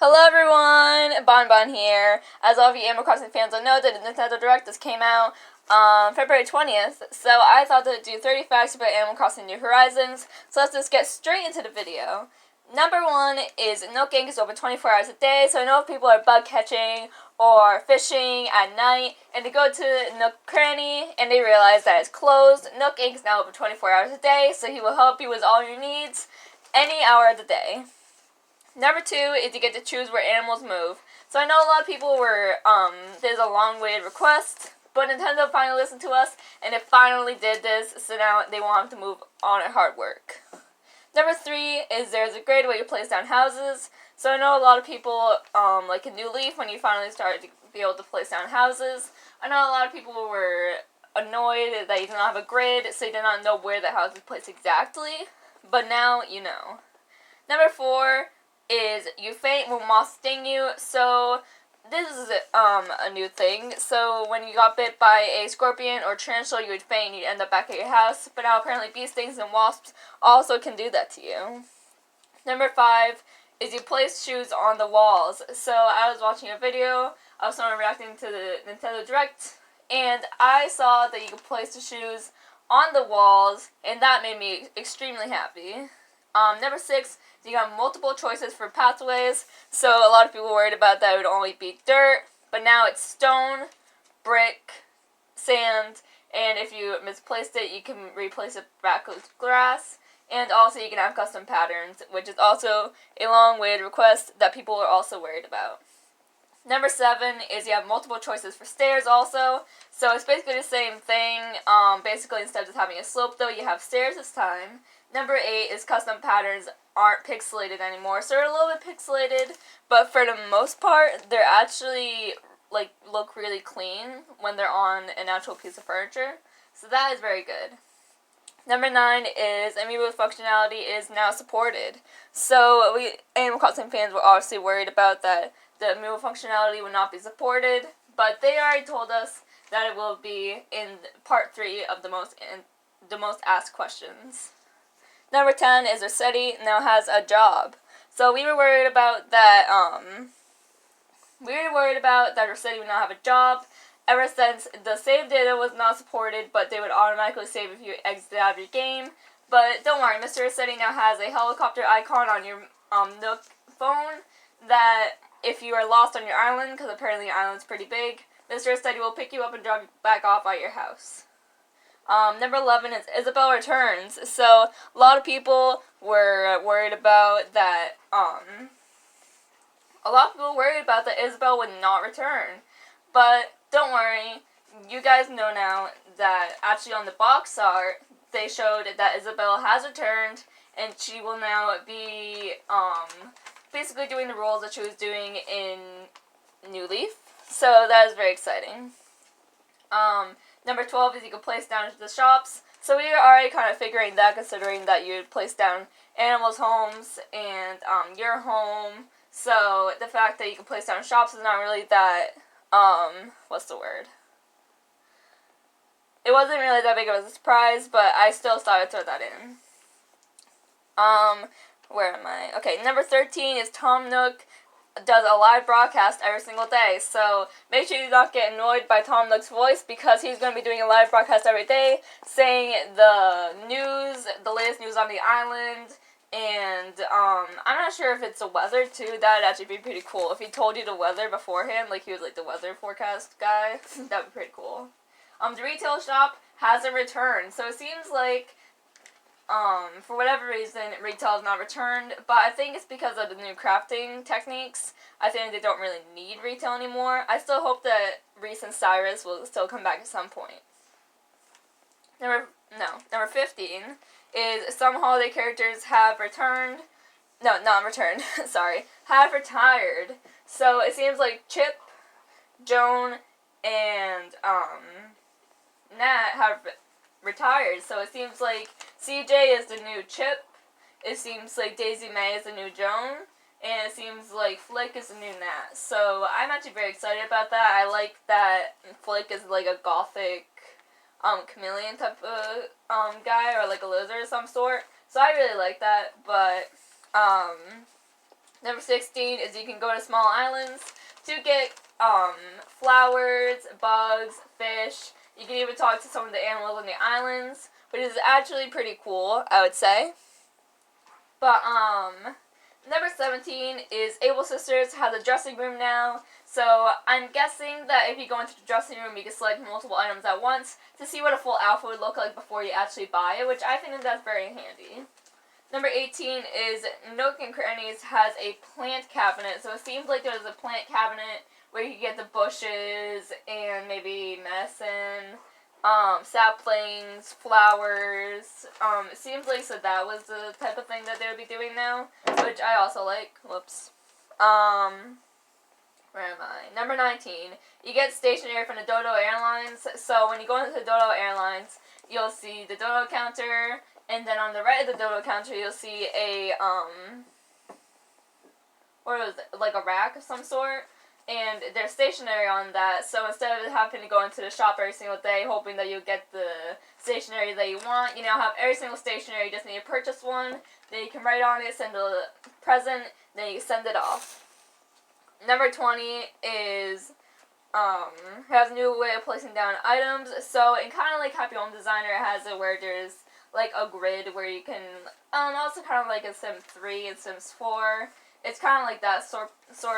Hello everyone, Bon here. As all of you Animal Crossing fans will know, the Nintendo Direct just came out on February 20th, so I thought to do 30 facts about Animal Crossing New Horizons, so let's just get straight into the video. Number 1 is Nook Inc. is open 24 hours a day, so I know if people are bug catching or fishing at night, and they go to Nook Cranny, and they realize that it's closed, Nook Inc. is now open 24 hours a day, so he will help you with all your needs, any hour of the day. Number 2 is you get to choose where animals move. So I know a lot of people were, there's a long-waited request, but Nintendo finally listened to us, and it finally did this, so now they won't have to move on at hard work. Number 3 is there's a great way to place down houses. So I know a lot of people, like a New Leaf, when you finally started to be able to place down houses. I know a lot of people were annoyed that you did not have a grid, so you did not know where the house was placed exactly, but now you know. Number 4 is you faint when moths sting you. So this is a new thing. So when you got bit by a scorpion or tarantula, you would faint and you'd end up back at your house. But now apparently bee stings and wasps also can do that to you. Number 5 is you place shoes on the walls. So I was watching a video of someone reacting to the Nintendo Direct, and I saw that you could place the shoes on the walls, and that made me extremely happy. Number 6, you got multiple choices for pathways. So a lot of people were worried about that it would only be dirt, but now it's stone, brick, sand, and if you misplaced it, you can replace it back with grass. And also you can have custom patterns, which is also a long-awaited request that people are also worried about. Number 7 is you have multiple choices for stairs also. So it's basically the same thing. Basically, instead of just having a slope, though, you have stairs this time. Number 8 is custom patterns aren't pixelated anymore. So they're a little bit pixelated, but for the most part, they're actually, look really clean when they're on an actual piece of furniture. So that is very good. Number 9 is amiibo functionality is now supported. So we Animal Crossing fans were obviously worried about that the amiibo functionality would not be supported, but they already told us that it will be in part 3 of the most asked questions. Number 10 is Rossetti now has a job. So we were worried about that. Rossetti would not have a job ever since the save data was not supported, but they would automatically save if you exited out of your game. But don't worry, Mr. Rossetti now has a helicopter icon on your Nook phone that if you are lost on your island, because apparently your island's pretty big, Mr. Rossetti will pick you up and drop you back off at your house. Number 11 is Isabelle returns. So a lot of people were worried about that. A lot of people were worried about that Isabelle would not return, but don't worry. You guys know now that actually on the box art they showed that Isabelle has returned, and she will now be basically doing the roles that she was doing in New Leaf. So that is very exciting. Number 12 is you can place down the shops. So we are already kind of figuring that, considering that you would place down animals' homes and your home. So the fact that you can place down shops is not really that, what's the word? It wasn't really that big of a surprise, but I still thought I'd throw that in. Where am I? Okay, number 13 is Tom Nook does a live broadcast every single day, so make sure you do not get annoyed by Tom Nook's voice, because he's going to be doing a live broadcast every day, saying the news, the latest news on the island, and I'm not sure if it's the weather too. That would actually be pretty cool. If he told you the weather beforehand, like he was like the weather forecast guy, that would be pretty cool. The retail shop hasn't returned, so it seems like for whatever reason, retail has not returned, but I think it's because of the new crafting techniques. I think they don't really need retail anymore. I still hope that Reese and Cyrus will still come back at some point. Number 15 is some holiday characters have returned. No, not returned. Sorry. Have retired. So it seems like Chip, Joan, and Nat have retired. So it seems like CJ is the new Chip, it seems like Daisy May is the new Joan, and it seems like Flick is the new Nat. So I'm actually very excited about that. I like that Flick is like a gothic chameleon type of guy, or like a lizard of some sort. So I really like that, but Number 16 is you can go to small islands to get flowers, bugs, fish. You can even talk to some of the animals on the islands, which is actually pretty cool, I would say. But number 17 is Able Sisters has a dressing room now. So I'm guessing that if you go into the dressing room, you can select multiple items at once to see what a full outfit would look like before you actually buy it, which I think that's very handy. Number 18 is Nook and Crannies has a plant cabinet. So it seems like there's a plant cabinet where you can get the bushes and maybe medicine, saplings, flowers. It seems like so that was the type of thing that they would be doing now, which I also like. Whoops. Where am I? Number 19. You get stationery from the Dodo Airlines. So when you go into the Dodo Airlines, you'll see the Dodo counter, and then on the right of the Dodo counter, you'll see a, what was it? Like a rack of some sort. And there's stationery on that, so instead of having to go into the shop every single day hoping that you'll get the stationery that you want, you now have every single stationery, you just need to purchase one, then you can write on it, send a present, then you send it off. Number 20 is, has a new way of placing down items, so in kind of like Happy Home Designer, it has it where there's like a grid where you can, also kind of like in Sims 3 and Sims 4, it's kind of like that sort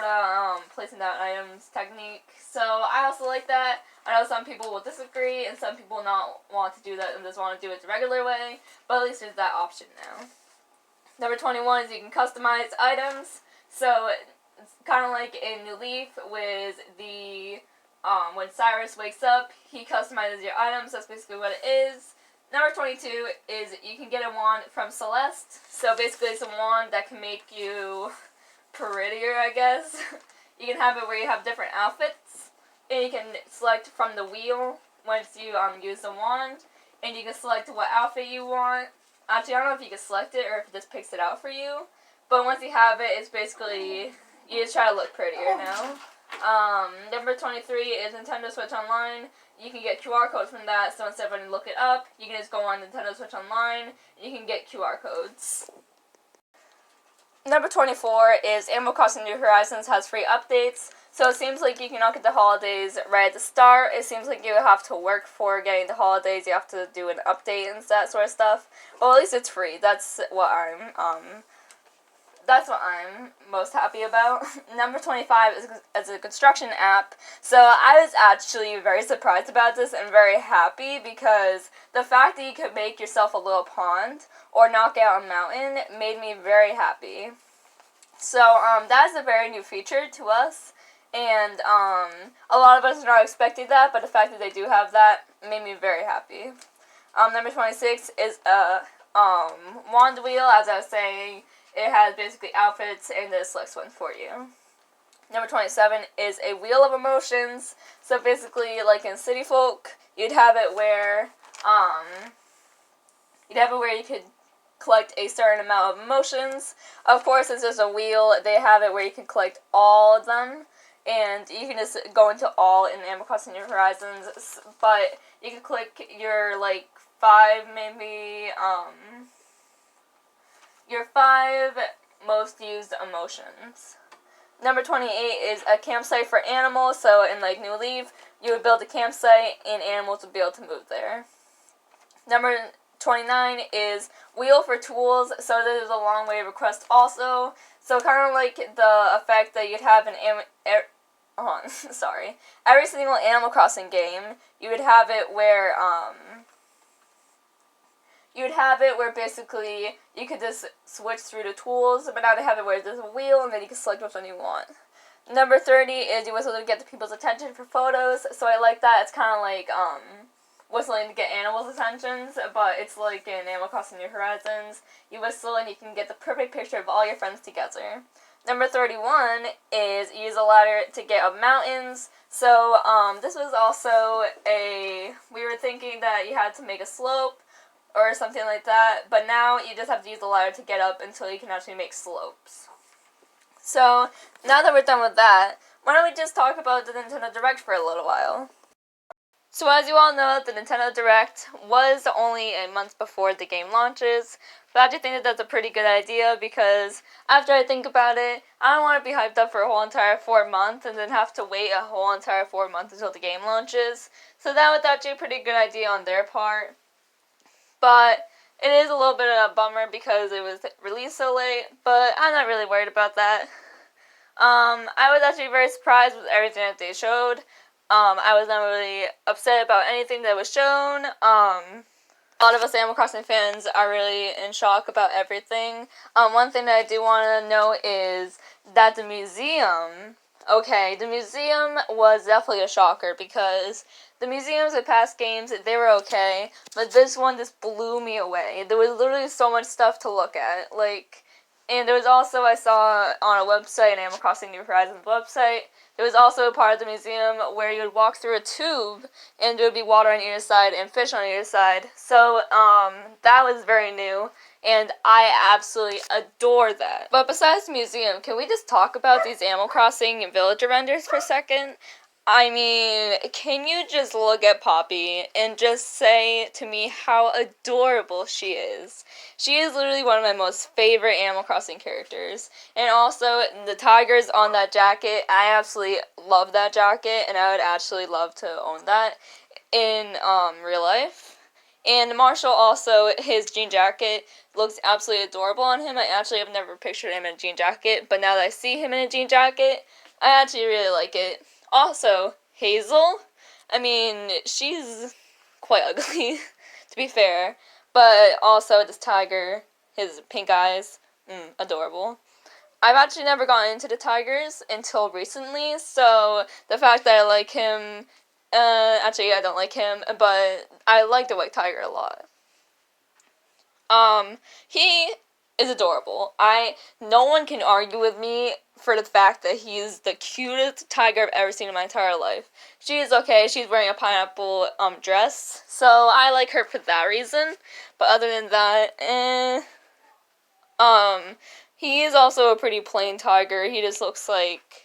of placing down items technique. So I also like that. I know some people will disagree and some people not want to do that and just want to do it the regular way. But at least there's that option now. Number 21 is you can customize items. So it's kind of like in New Leaf with the, when Cyrus wakes up, he customizes your items. That's basically what it is. Number 22 is you can get a wand from Celeste. So basically it's a wand that can make you prettier, I guess. You can have it where you have different outfits, and you can select from the wheel once you use the wand, and you can select what outfit you want. Actually, I don't know if you can select it or if it just picks it out for you, but once you have it, it's basically, you just try to look prettier now. Number 23 is Nintendo Switch Online. You can get QR codes from that, so instead of having to look it up, you can just go on Nintendo Switch Online, and you can get QR codes. Number 24 is Animal Crossing New Horizons has free updates, so it seems like you cannot get the holidays right at the start. It seems like you have to work for getting the holidays, you have to do an update and that sort of stuff. Well, at least it's free. That's what I'm most happy about. Number 25 is a construction app. So I was actually very surprised about this and very happy because the fact that you could make yourself a little pond or knock out a mountain made me very happy. So that is a very new feature to us, and a lot of us are not expecting that, but the fact that they do have that made me very happy. Number 26 is a wand wheel, as I was saying. It has basically outfits and it selects one for you. Number 27 is a wheel of emotions. So basically, like in City Folk, you'd have it where you could collect a certain amount of emotions. Of course, it's just a wheel. They have it where you can collect all of them, and you can just go into all in Animal Crossing New Horizons. But you can click your like 5 your 5 most used emotions. Number 28 is a campsite for animals. So in like New Leaf, you would build a campsite and animals would be able to move there. Number 29 is wheel for tools. So this is a long way request also. So kind of like the effect that you'd have in every single Animal Crossing game, you would have it where basically you could just switch through the tools, but now they have it where there's a wheel and then you can select which one you want. Number 30 is you whistle to get the people's attention for photos, so I like that. It's kind of like whistling to get animals' attentions, but it's like in Animal Crossing New Horizons. You whistle and you can get the perfect picture of all your friends together. Number 31 is use a ladder to get up mountains. So this was also we were thinking that you had to make a slope or something like that, but now you just have to use the ladder to get up until you can actually make slopes. So, now that we're done with that, why don't we just talk about the Nintendo Direct for a little while? So as you all know, the Nintendo Direct was only a month before the game launches, But I actually think that that's a pretty good idea because after I think about it, I don't want to be hyped up for a whole entire 4 months and then have to wait a whole entire 4 months until the game launches. So that was actually a pretty good idea on their part. But it is a little bit of a bummer because it was released so late, but I'm not really worried about that. I was actually very surprised with everything that they showed. I was not really upset about anything that was shown. A lot of us Animal Crossing fans are really in shock about everything. One thing that I do want to know is that the museum was definitely a shocker because the museums in past games, they were okay, but this one just blew me away. There was literally so much stuff to look at, and there was also, I saw on a website, an Animal Crossing New Horizons website, there was also a part of the museum where you would walk through a tube and there would be water on either side and fish on either side. So, that was very new, and I absolutely adore that. But besides the museum, can we just talk about these Animal Crossing villager renders for a second? I mean, can you just look at Poppy and just say to me how adorable she is? She is literally one of my most favorite Animal Crossing characters. And also, the tigers on that jacket, I absolutely love that jacket, and I would actually love to own that in real life. And Marshall also, his jean jacket looks absolutely adorable on him. I actually have never pictured him in a jean jacket, but now that I see him in a jean jacket, I actually really like it. Also, Hazel, I mean, she's quite ugly, to be fair, but also this tiger, his pink eyes, adorable. I've actually never gotten into the tigers until recently, so the fact that I like him, actually I don't like him, but I like the white tiger a lot. He is adorable. No one can argue with me for the fact that he's the cutest tiger I've ever seen in my entire life. She's okay, she's wearing a pineapple, dress, so I like her for that reason, but other than that, he is also a pretty plain tiger. He just looks like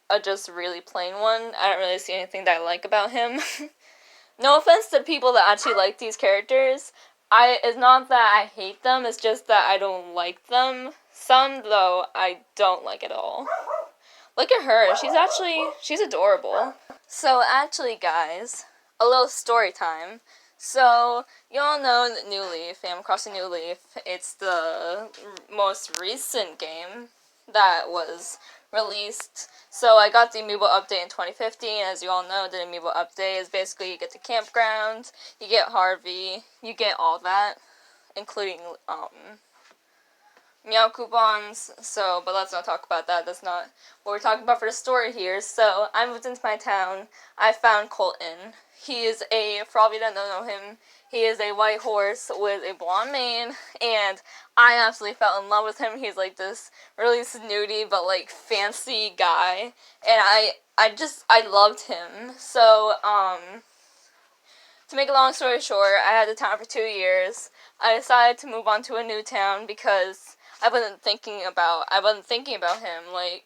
a just really plain one. I don't really see anything that I like about him. No offense to people that actually like these characters. It's not that I hate them, it's just that I don't like them. Some, though, I don't like at all. Look at her, she's adorable. So, actually, guys, a little story time. So, you all know that New Leaf, Animal Crossing New Leaf, it's the most recent game that was released. So I got the Amiibo update in 2015. As you all know, the Amiibo update is basically you get the campground, you get Harvey, you get all that, including meow coupons. So, but let's not talk about that. That's not what we're talking about for the story here. So I moved into my town. I found Colton. He is for all of you that don't know him, he is a white horse with a blonde mane, and I absolutely fell in love with him. He's like this really snooty but like fancy guy, and I loved him. So, to make a long story short, I had the town for 2 years. I decided to move on to a new town because I wasn't thinking about him. Like,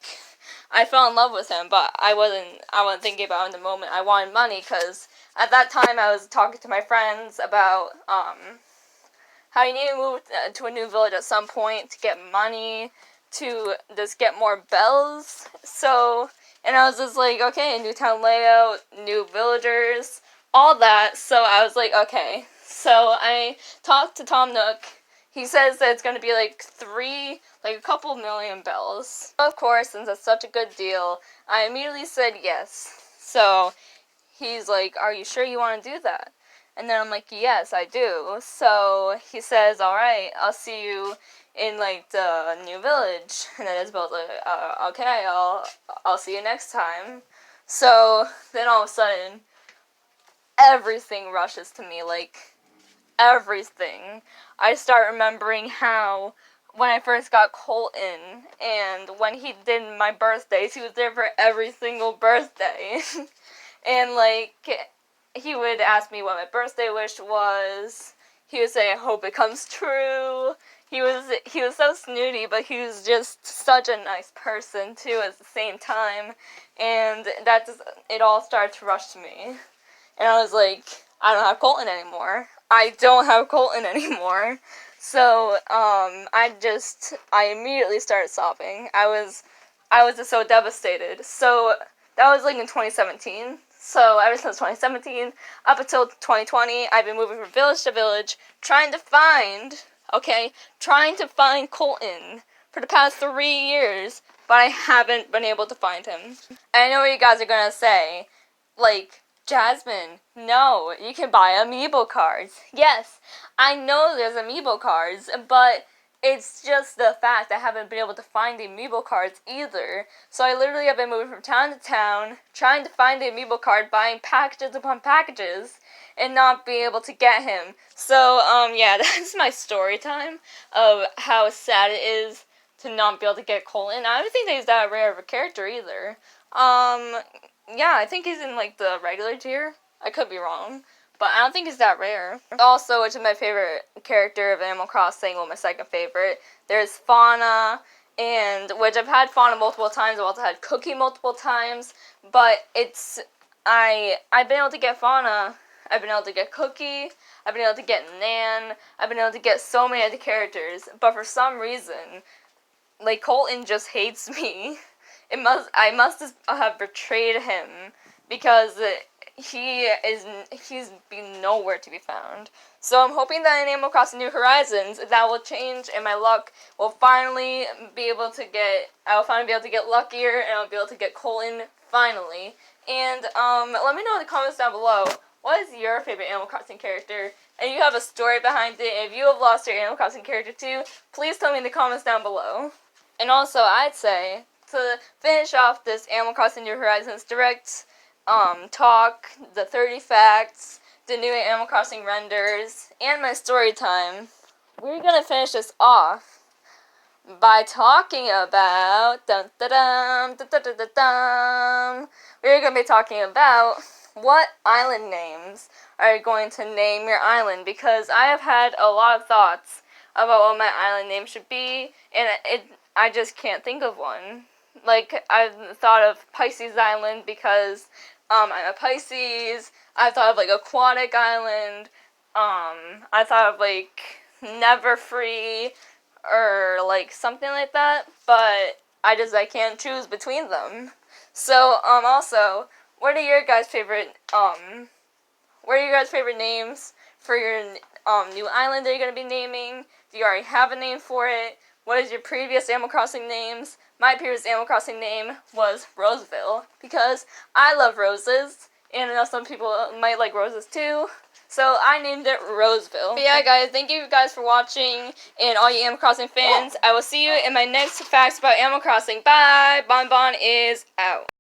I fell in love with him, but I wasn't thinking about him in the moment. I wanted money because at that time I was talking to my friends about how you need to move to a new village at some point to get money, to just get more bells. So, and I was just like, okay, new town layout, new villagers, all that. So I was like, okay. So I talked to Tom Nook. He says that it's going to be like a couple million bells. Of course, since it's such a good deal, I immediately said yes. So he's like, are you sure you want to do that? And then I'm like, yes, I do. So he says, alright, I'll see you in like the new village. And then Isabel's like, okay, I'll see you next time. So then all of a sudden, everything rushes to me, like everything. I start remembering how when I first got Colton, and when he did my birthdays, he was there for every single birthday. And like, he would ask me what my birthday wish was. He would say, I hope it comes true. He was so snooty, but he was just such a nice person too at the same time. And it all started to rush to me. And I was like, I don't have Colton anymore. So, I immediately started sobbing. I was just so devastated. So, that was like in 2017. So, ever since 2017, up until 2020, I've been moving from village to village, trying to find Colton for the past 3 years, but I haven't been able to find him. And I know what you guys are gonna say, like, Jasmine, no, you can buy amiibo cards. Yes, I know there's amiibo cards, but it's just the fact I haven't been able to find the amiibo cards either. So I literally have been moving from town to town, trying to find the amiibo card, buying packages upon packages, and not being able to get him. So, yeah, that's my story time of how sad it is to not be able to get Colton. I don't think that he's that rare of a character either. Yeah, I think he's in, like, the regular tier. I could be wrong. But I don't think he's that rare. Also, which is my favorite character of Animal Crossing, well, my second favorite, there's Fauna, and which I've had Fauna multiple times, I've also had Cookie multiple times, but I've been able to get Fauna, I've been able to get Cookie, I've been able to get Nan, I've been able to get so many other characters, but for some reason, like, Colton just hates me. I must have betrayed him, because he's been nowhere to be found. So I'm hoping that in Animal Crossing New Horizons, that will change, and my luck will finally be able to get, I will finally be able to get luckier, and I'll be able to get Colton, finally. And, let me know in the comments down below, what is your favorite Animal Crossing character? And you have a story behind it, and if you have lost your Animal Crossing character too, please tell me in the comments down below. And also, I'd say, to finish off this Animal Crossing New Horizons Direct talk, the 30 facts, the new Animal Crossing renders, and my story time, we're gonna finish this off by talking about we're gonna be talking about what island names are you going to name your island, because I have had a lot of thoughts about what my island name should be, and I just can't think of one. Like, I've thought of Pisces Island because I'm a Pisces. I thought of, like, Aquatic Island. I thought of, like, Never Free, or, like, something like that. But I can't choose between them. So, also, what are your guys' favorite names for your, new island that you're gonna be naming? Do you already have a name for it? What is your previous Animal Crossing names? My previous Animal Crossing name was Roseville, because I love roses, and I know some people might like roses too, so I named it Roseville. But yeah, guys, thank you guys for watching, and all you Animal Crossing fans, I will see you in my next facts about Animal Crossing. Bye! Bon Bon is out.